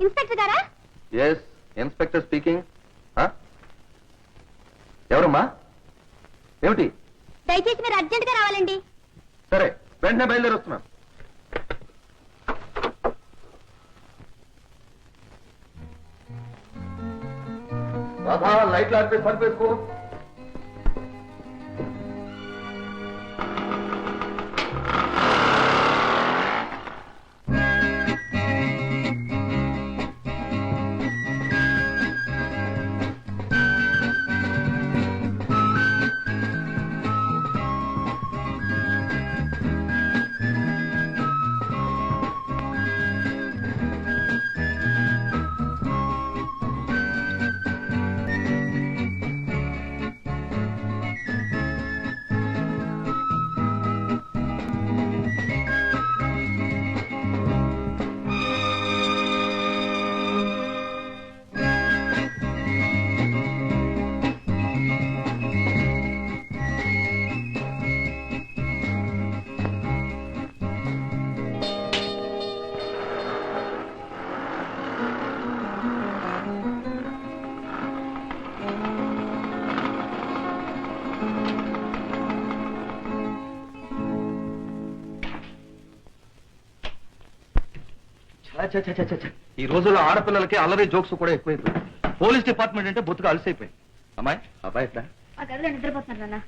Inspector గారా? Yes, inspector speaking. ఎవరమ్మా? ఏమిటి? దయచేసి మీరు అర్జెంట్ గా రావాలండి. సరే, వెంటనే బయలుదేరి వస్తున్నాను. రాధా, లైట్లు ఆడితే సరిపేసుకో. ఈ రోజుల్లో ఆడపిల్లలకి అల్లరి జోక్స్ కూడా ఎక్కువైపోయింది. పోలీస్ డిపార్ట్మెంట్ అంటే బొత్తుగా అలసైపోయింది. అమ్మాయి, అబ్బాయి ఎట్లా? ఆ గదిలో నిద్రపోతున్నారు నాన్న.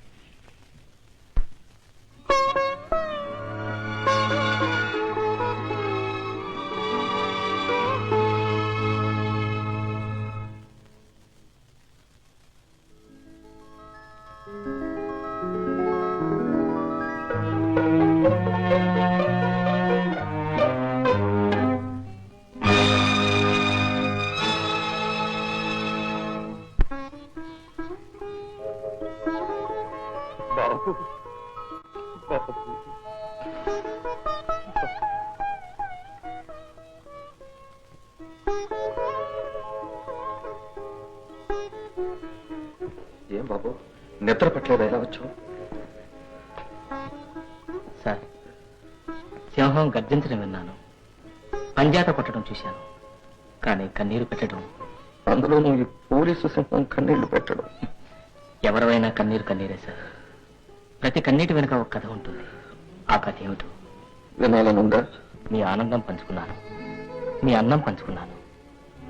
ఏం బాబు, నిద్ర పట్టలేదు, ఎలా వచ్చు? సార్, సింహం గర్జించడం విన్నాను, పంజాత కొట్టడం చూశాను, కానీ కన్నీరు పెట్టడం, అందులోనూ ఈ పోలీసు సింహం కన్నీళ్లు పెట్టడం. ఎవరైనా కన్నీరు కన్నీరే సార్. ప్రతి కన్నీటి వెనుక ఒక కథ ఉంటుంది. ఆ కథ ఏమిటో వినాలనుందా? మీ ఆనందం పంచుకున్నాను, మీ అన్నం పంచుకున్నాను,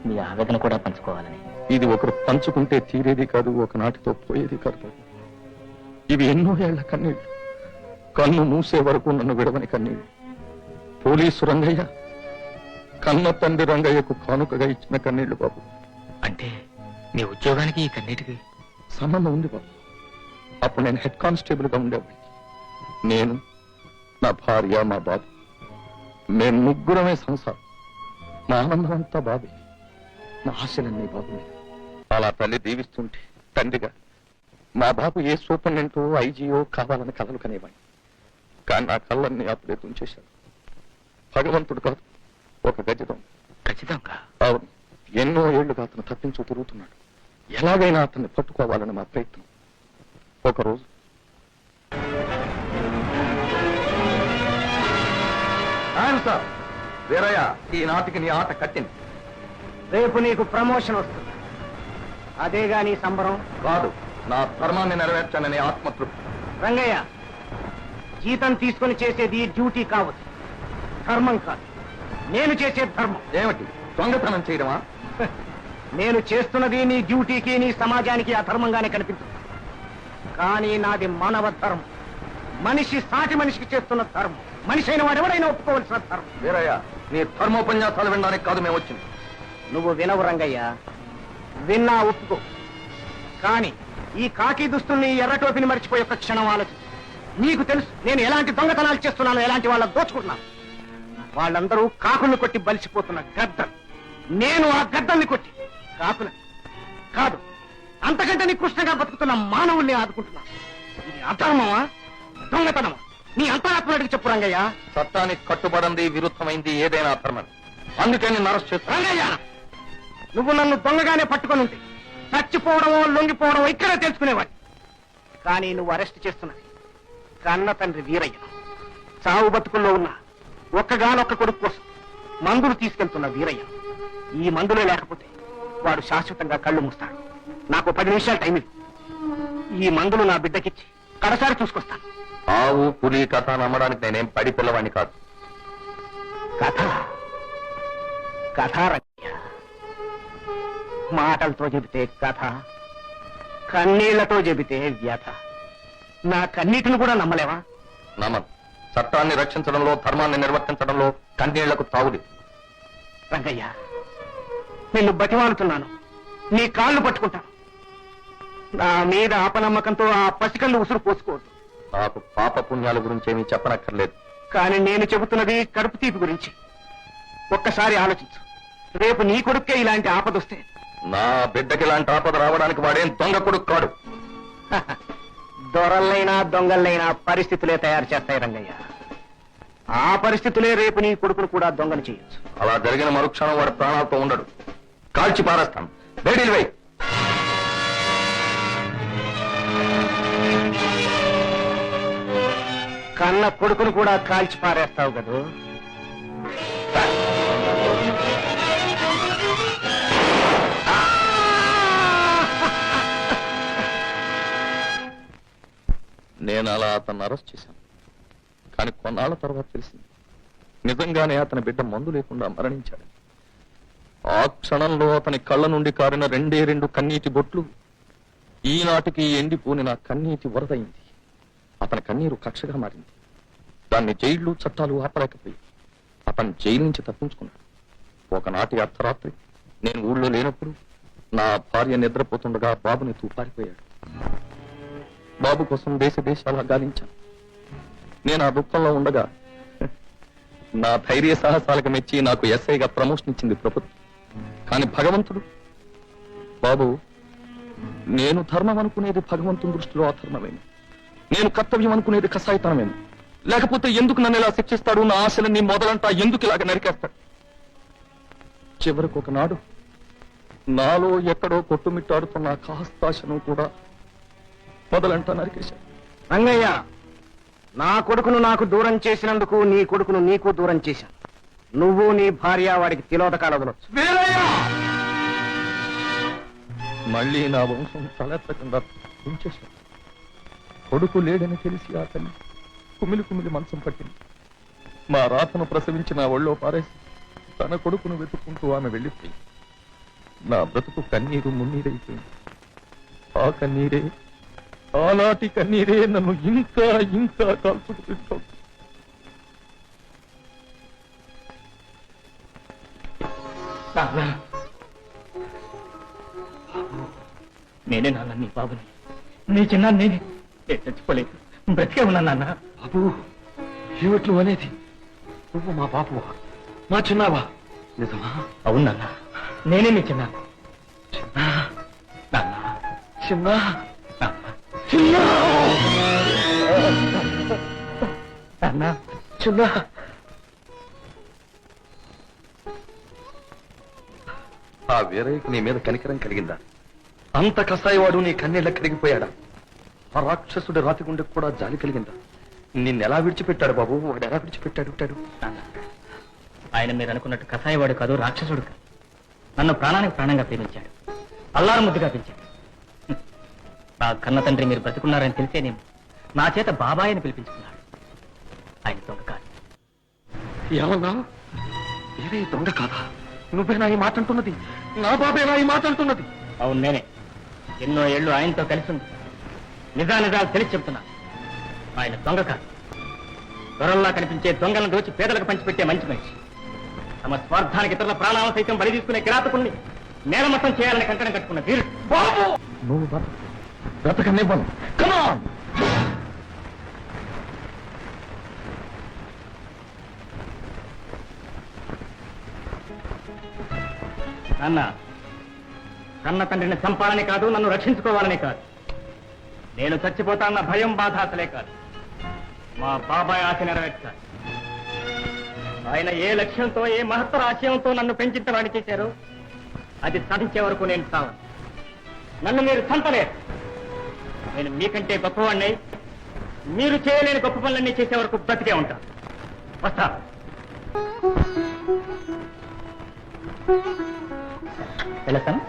మీ ఆవేదన కూడా పంచుకోవాలని. ఇది ఒకరు పంచుకుంటే తీరేది కాదు, ఒకనాటితో పోయేది కాదు. ఇవి ఎన్నో ఏళ్ల కన్నీళ్లు, కన్ను మూసే వరకు నన్ను విడవని కన్నీళ్లు. పోలీసు రంగయ్య కన్న తండ్రి రంగయ్యకు కానుకగా ఇచ్చిన కన్నీళ్లు బాబు. అంటే మీ ఉద్యోగానికి ఈ కన్నీటికి సంబంధం ఉంది బాబు. అప్పుడు నేను హెడ్ కానిస్టేబుల్ గా ఉండేవాడిని. నేను, నా భార్య, మా బాబు, మేము ముగ్గురమే సంసారం. మా ఆనందం అంతా బాబే, నా ఆశలన్నీ బాబు మీద. అలా తల్లి దీవిస్తుంటే తండ్రిగా మా బాబు ఏ సూపరింటెండెంటో ఐజీఓ కావాలని కలలు కనేవాడిని. కానీ నా కళ్ళన్నీ అప్పుడే తుంచేశాడు. భగవంతుడు కాదు, ఒక గజదం. ఖచ్చితంగా అవును, ఎన్నో ఏళ్లుగా అతను తప్పించు తిరుగుతున్నాడు. ఎలాగైనా అతన్ని పట్టుకోవాలని మా ప్రయత్నం. ఒకరోజు సార్, వీరయ్య, ఈనాటికి నీ ఆట కట్టింది. రేపు నీకు ప్రమోషన్ వస్తుంది. అదేగా నీ సంబరం? కాదు, నా ధర్మాన్ని నెరవేర్చానని ఆత్మతృప్తి. రంగయ్య, జీతం తీసుకుని చేసేది డ్యూటీ కావచ్చు, ధర్మం కాదు. నేను చేసే ధర్మం. ఏమిటి, దొంగతనం చేయడమా? నేను చేస్తున్నది నీ డ్యూటీకి, నీ సమాజానికి అధర్మంగానే కనిపిస్తుంది. కానీ నాది మానవ ధర్మం. మనిషి సాటి మనిషికి చేస్తున్న ధర్మం. మనిషి అయిన వాడు ఎవరైనా ఒప్పుకోవాల్సిన ధర్మం. వీరయ్య, నీ ధర్మోపన్యాసాలు వినడానికి కాదు మేము వచ్చింది. నువ్వు వినవు రంగయ్య, విన్నా ఒప్పుకో. కానీ ఈ కాకి దుస్తుల్ని, ఎర్రటోపిని మర్చిపోయి ఒక క్షణం ఆలోచించు. నీకు తెలుసు నేను ఎలాంటి దొంగతనాలు చేస్తున్నాను, ఎలాంటి వాళ్ళని దోచుకుంటున్నాను. వాళ్ళందరూ కాకుల్ని కొట్టి బలిసిపోతున్న గద్దలు. నేను ఆ గద్దల్ని కొట్టి కాకులని కాదు, అంతకంటే నికృష్టంగా బతుకుతున్న మానవుల్ని ఆదుకుంటున్నాను. ఇది అధర్మమా, దొంగతనమా? నీ అంతరాత్మడికి చెప్పు రంగయ్య. చట్టానికి కట్టుబడింది, విరుద్ధమైంది ఏదైనా అధర్మం. అందుకే నేను అరెస్ట్ చేస్తాను. రంగయ్య, నువ్వు నన్ను దొంగగానే పట్టుకొని ఉంటే చచ్చిపోవడమో లొంగిపోవడమో ఇక్కడే తెలుసుకునేవాడి. కానీ నువ్వు అరెస్ట్ చేస్తున్నది కన్న తండ్రి వీరయ్యను. చావు బతుకుల్లో ఉన్న ఒక్కగానొక్క కొడుకు కోసం మందులు తీసుకెళ్తున్న వీరయ్యను. ఈ మందులో లేకపోతే వాడు శాశ్వతంగా కళ్ళు మూస్తాడు. నాకు 10 నిమిషాలు టైం ఇవ్వు. ఈ మందులు నా బిడ్డకిచ్చి కడసారి చూసుకొస్తాను. ఆవు పులి కథ నమ్మడానికి నేనేం పడి పిల్లవాడిని కాదు. కథ కథ రంగయ్య. మాటలతో చెబితే కథ, కన్నీళ్లతో చెబితే వ్యథ. నా కన్నీటిని కూడా నమ్మలేవా? నమ్మను. చట్టాన్ని రక్షించడంలో, ధర్మాన్ని నిర్వర్తించడంలో కన్నీళ్లకు తావులేదు. రంగయ్య, నిన్ను బతిమాలుతున్నాను. నీ కాళ్ళు పట్టుకుంటాను. నా మీద అపనమ్మకంతో ఆ పసికళ్ళు ఉసురు పోసుకోవద్దు. నాకు పాప పుణ్యాల గురించి ఏమీ చెప్పనక్కర్లేదు. కానీ నేను చెబుతున్నది కడుపు తీపి గురించి. ఒక్కసారి ఆలోచించు. రేపు నీ కొడుక్కే ఇలాంటి ఆపదొస్తే నా బిడ్డకి ఇలాంటి ఆపద రావడానికి వాడేం దొంగ కొడుకు కాడు. దొరల్లైనా దొంగలైనా పరిస్థితులే తయారు చేస్తాయి రంగయ్య. ఆ పరిస్థితులే రేపు నీ కొడుకును కూడా దొంగను చేయొచ్చు. అలా జరిగిన మరుక్షణం వాడు ప్రాణాలతో ఉండడు. కాల్చి పారేస్తాం. బేడీలు వేయి. కన్న కొడుకును కూడా కాల్చి పారేస్తావు కదూ. నేను అలా అతన్ని అరెస్ట్ చేశాను. కానీ కొన్నాళ్ల తర్వాత తెలిసింది నిజంగానే అతని బిడ్డ మందు లేకుండా మరణించాడు. ఆ క్షణంలో అతని కళ్ళ నుండి కారిన 2 కన్నీటి బొట్లు ఈనాటికి ఎండిపోని నా కన్నీటి వరదయింది. అతని కన్నీరు కక్షగా మారింది. దాన్ని జైళ్లు చట్టాలు ఆపలేకపోయి అతను జైలు నుంచి తప్పించుకున్నాడు. ఒకనాటి అర్ధరాత్రి నేను ఊళ్ళో లేనప్పుడు నా భార్య నిద్రపోతుండగా బాబుని తూపారిపోయాడు. బాబు కోసం దేశాలా గాలించాను. నేను ఆ దుఃఖంలో ఉండగా నా ధైర్య సాహసాలకు మెచ్చి నాకు ఎస్ఐగా ప్రమోషన్ ఇచ్చింది ప్రభుత్వం. కానీ భగవంతుడు, బాబు, నేను ధర్మం అనుకునేది భగవంతుని దృష్టిలో అధర్మమేమి, నేను కర్తవ్యం అనుకునేది కసాయితనమేమి, లేకపోతే ఎందుకు నన్ను ఇలా శిక్షిస్తాడు, నా ఆశలన్నీ మొదలంటా ఎందుకు ఇలాగ నరికేస్తాడు? చివరికి ఒకనాడు నాలో ఎక్కడో కొట్టుమిట్టాడుతున్న కాస్తాశను కూడా మొదలంటా నరికేశాడు. రంగయ్య, నా కొడుకును నాకు దూరం చేసినందుకు నీ కొడుకును నీకు దూరం చేశాను. నువ్వు నీ భార్య వాడికి తిలోదకాలు వదలొచ్చు. మళ్ళీ నా వంశం తలెత్తకుండా ఉంచేశాడు. కొడుకు లేడని తెలిసి ఆ తల్లి కుమిలి కుమిలి మంచం పట్టింది. మా రాతను ప్రసవించి నా ఒళ్ళో పారేసి తన కొడుకును వెతుక్కుంటూ ఆమె వెళ్ళిపోయింది. నా బ్రతుకు కన్నీరు మున్నీరైపోయింది. ఆ కన్నీరే, ఆనాటి కన్నీరే నన్ను ఇంకా ఇంకా కాల్చుకు తింటోంది. నేనే నాన్న, నీ బాబుని, నీ చిన్న నేనే. చచ్చిపోలేదు, బ్రతికే ఉన్నా నాన్న. బాబు, ఏమిటి నువ్వు అనేది? నువ్వు మా బాబువా, మా చిన్నావా? నిజమా? అవును నాన్న, నేనే నీ చిన్న. నాన్న, చిన్న నాన్న, చిన్న. ఆ వీరయ్యకు నీ మీద కనికరం కలిగిందా? అంత కసాయివాడు నీ కన్నీళ్ళ కరిగిపోయాడా? ఆ రాక్షసుడి రాతి గుండెకు కూడా జాలి కలిగిందా? నిన్నెలా విడిచిపెట్టాడు బాబు? వాడు ఎలా విడిచిపెట్టాడు? నాన్న, ఆయన మీరు అనుకున్నట్టు కసాయివాడు కాదు, రాక్షసుడు కాదు. నన్ను ప్రాణానికి ప్రాణంగా ప్రేమించాడు, అల్లారు ముద్దుగా పెంచాడు. నా కన్న తండ్రి మీరు బ్రతుకున్నారని తెలిసేనేమో నా చేత బాబాయ్ అని పిలిపించుకున్నాడు. ఆయన దొంగ కాదు. ఏమన్నా? వేరే దొంగ కాదా? నువ్వేనా ఈ మాట అంటున్నది? నా బాబేనా ఈ మాట అంటున్నది? అవును, నేనే. ఎన్నో ఏళ్ళు ఆయనతో కలిసి ఉంది. నిజాలు తెలిసి చెప్తున్నా. ఆయన దొంగ కాదు. దొరల్లా కనిపించే దొంగలను దోచి పేదలకు పంచిపెట్టే మంచి మనిషి. తమ స్వార్థానికి ఇతరుల ప్రాణాలను సైతం బలి తీసుకునే కిరాతకుణ్ణి నేలమట్టం చేయాలని కంకణం కట్టుకున్న వీరుడు. బాబు, నువ్వు బ్రతకనివ్వను. Come on! నాన్న, కన్న తండ్రిని చంపాలని కాదు, నన్ను రక్షించుకోవాలని కాదు. నేను చచ్చిపోతాన్న భయం బాధ అసలే కాదు. మా బాబాయ్ ఆశ నెరవేర్చాలి. ఆయన ఏ లక్ష్యంతో, ఏ మహత్తర ఆశయంతో నన్ను పెంచించవాడిని చేశారో అది సాధించే వరకు నేను చావను. నన్ను మీరు చంపలేరు. నేను మీకంటే గొప్పవాడిని. మీరు చేయలేని గొప్ప పనులన్నీ చేసే వరకు బ్రతికే ఉంటాను. వస్తా. వెళ్ళొస్తాను